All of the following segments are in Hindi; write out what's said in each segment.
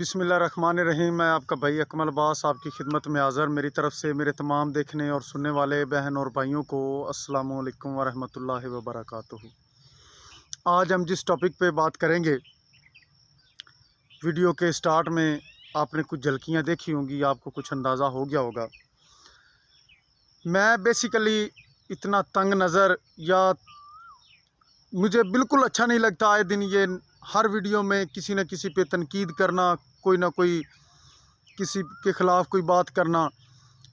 बिस्मिल्लाहिर्रहमानिर्रहीम। मैं आपका भाई अकमल अब्बास आपकी खिदमत में हाज़िर। मेरी तरफ़ से मेरे तमाम देखने और सुनने वाले बहन और भाइयों को अस्सलामु अलैकुम व रहमतुल्लाहि व बरकातुहू। आज हम जिस टॉपिक पे बात करेंगे, वीडियो के स्टार्ट में आपने कुछ झलकियाँ देखी होंगी, आपको कुछ अंदाज़ा हो गया होगा। मैं बेसिकली इतना तंग नज़र या मुझे बिल्कुल अच्छा नहीं लगता आए दिन ये हर वीडियो में किसी न किसी पे तनकीद करना, कोई ना कोई किसी के ख़िलाफ़ कोई बात करना।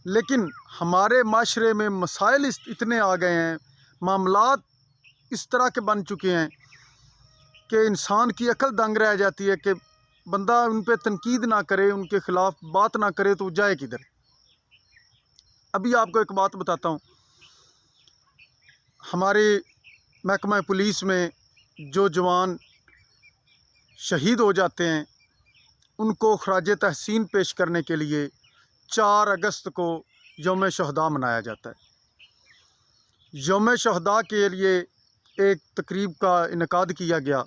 लेकिन हमारे माशरे में मसाइल इतने आ गए हैं, मामलात इस तरह के बन चुके हैं कि इंसान की अकल दंग रह जाती है कि बंदा उन पे तनकीद ना करे, उनके ख़िलाफ़ बात ना करे तो जाए किधर। अभी आपको एक बात बताता हूँ। हमारे महकमा पुलिस में जो जवान शहीद हो जाते हैं, उनको खराज तहसीन पेश करने के लिए 4 अगस्त को यौम शहदा मनाया जाता है। यौम शहदा के लिए एक तकरीब का इनकाद किया गया,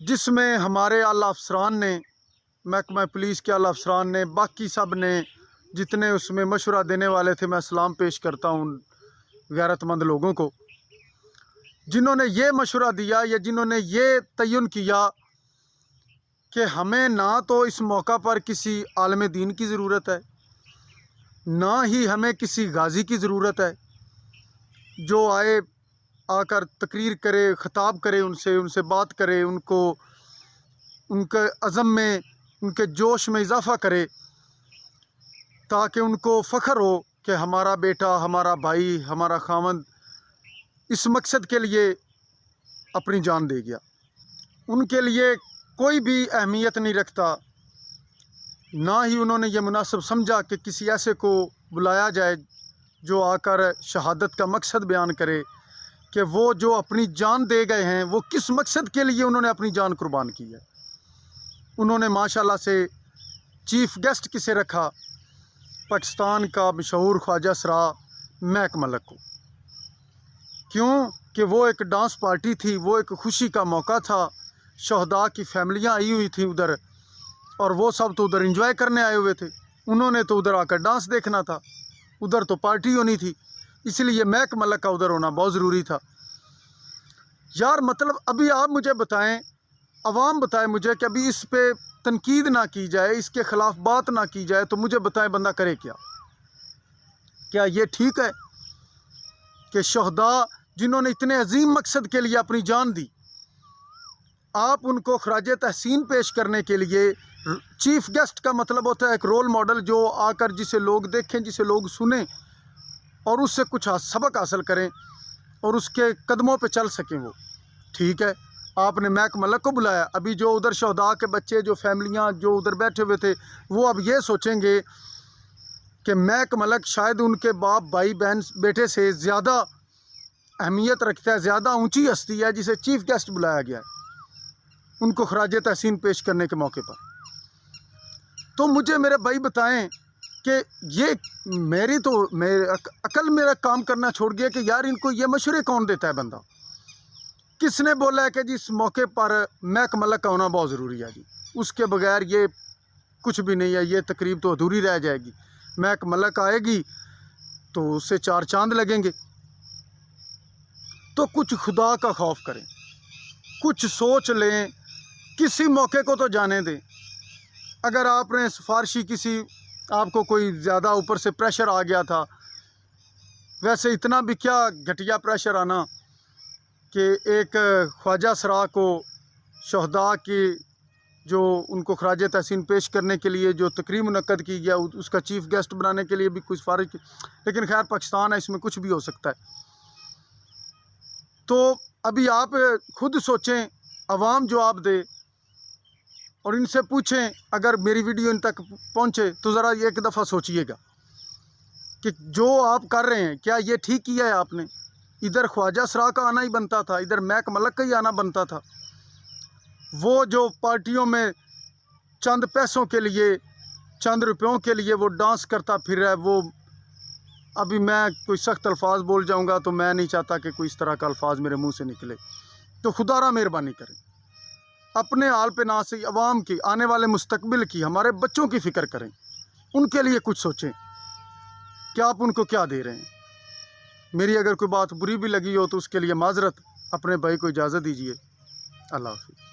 जिसमें हमारे आला अफसरान ने, महकमा पुलिस के आला अफसरान ने, बाकी सब ने, जितने उसमें मशवरा देने वाले थे, मैं सलाम पेश करता हूँ गैरतमंद लोगों को, जिन्होंने ये मशवरा दिया या जिन्होंने ये तयन किया कि हमें ना तो इस मौका पर किसी आलम दीन की ज़रूरत है, ना ही हमें किसी गाज़ी की ज़रूरत है जो आए आकर तकरीर करे, ख़िताब करे, उनसे बात करे, उनको उनके अज़म में, उनके जोश में इजाफ़ा करे, ताकि उनको फ़ख्र हो कि हमारा बेटा, हमारा भाई, हमारा खामद इस मकसद के लिए अपनी जान दे गया। उनके लिए कोई भी अहमियत नहीं रखता, ना ही उन्होंने ये मुनासिब समझा कि किसी ऐसे को बुलाया जाए जो आकर शहादत का मकसद बयान करे कि वो जो अपनी जान दे गए हैं, वो किस मकसद के लिए उन्होंने अपनी जान कुर्बान की है। उन्होंने माशाल्लाह से चीफ़ गेस्ट किसे रखा? पाकिस्तान का मशहूर ख्वाजा सरा महक मलक को। क्यों कि वो एक डांस पार्टी थी, वो एक खुशी का मौका था। शहदा की फैमिलियाँ आई हुई थी उधर, और वो सब तो उधर एंजॉय करने आए हुए थे। उन्होंने तो उधर आकर डांस देखना था, उधर तो पार्टी होनी थी, इसलिए महक मलक का उधर होना बहुत ज़रूरी था। यार मतलब अभी आप मुझे बताएं, अवाम बताए मुझे कि अभी इस पे तनकीद ना की जाए, इसके ख़िलाफ़ बात ना की जाए, तो मुझे बताएं बंदा करे क्या? क्या ये ठीक है कि शहदा जिन्होंने इतने अजीम मकसद के लिए अपनी जान दी, आप उनको खराज तहसीन पेश करने के लिए, चीफ़ गेस्ट का मतलब होता है एक रोल मॉडल जो आकर जिसे लोग देखें, जिसे लोग सुने और उससे कुछ सबक हासिल करें और उसके कदमों पे चल सकें वो। ठीक है, आपने महक मलक को बुलाया। अभी जो उधर शहदा के बच्चे, जो फैमिलियाँ जो उधर बैठे हुए थे, वो अब ये सोचेंगे कि महक मलक शायद उनके बाप, भाई, बहन, बेटे से ज़्यादा अहमियत रखता है, ज़्यादा ऊंची हस्ती है, जिसे चीफ़ गेस्ट बुलाया गया है उनको खराज तहसीन पेश करने के मौके पर। तो मुझे मेरे भाई बताएं कि ये मेरी अकल मेरा काम करना छोड़ गया कि यार इनको ये मशवरे कौन देता है? बंदा किसने बोला है कि जी इस मौके पर महक मलक का होना बहुत ज़रूरी है? जी उसके बगैर ये कुछ भी नहीं है, ये तकरीब तो अधूरी रह जाएगी। महक मलक आएगी तो उससे 4 चांद लगेंगे। तो कुछ खुदा का खौफ करें, कुछ सोच लें, किसी मौके को तो जाने दें। अगर आपने सिफारशी किसी, आपको कोई ज़्यादा ऊपर से प्रेशर आ गया था, वैसे इतना भी क्या घटिया प्रेशर आना कि एक ख्वाजा सरा को शहदा की जो उनको खराज तहसीन पेश करने के लिए जो तकरीब मुनक्कद की गया, उसका चीफ़ गेस्ट बनाने के लिए भी कुछ सिफारिश की। लेकिन खैर पाकिस्तान है, इसमें कुछ भी हो सकता है। तो अभी आप खुद सोचें, अवाम जवाब दे और इनसे पूछें। अगर मेरी वीडियो इन तक पहुंचे तो ज़रा एक दफ़ा सोचिएगा कि जो आप कर रहे हैं, क्या ये ठीक किया है आपने? इधर ख्वाजा सरा का आना ही बनता था, इधर महक मलक का ही आना बनता था। वो जो पार्टियों में चंद पैसों के लिए, चंद रुपयों के लिए वो डांस करता फिर रहा है, वो अभी मैं कोई सख्त अल्फाज बोल जाऊंगा तो मैं नहीं चाहता कि कोई इस तरह का अल्फाज मेरे मुंह से निकले, तो खुदारा मेहरबानी करें। अपने हाल पे ना सही अवाम की, आने वाले मुस्तकबिल की, हमारे बच्चों की फ़िक्र करें, उनके लिए कुछ सोचें कि आप उनको क्या दे रहे हैं। मेरी अगर कोई बात बुरी भी लगी हो तो उसके लिए माजरत, अपने भाई को इजाज़त दीजिए। अल्लाह हाफ़िज़।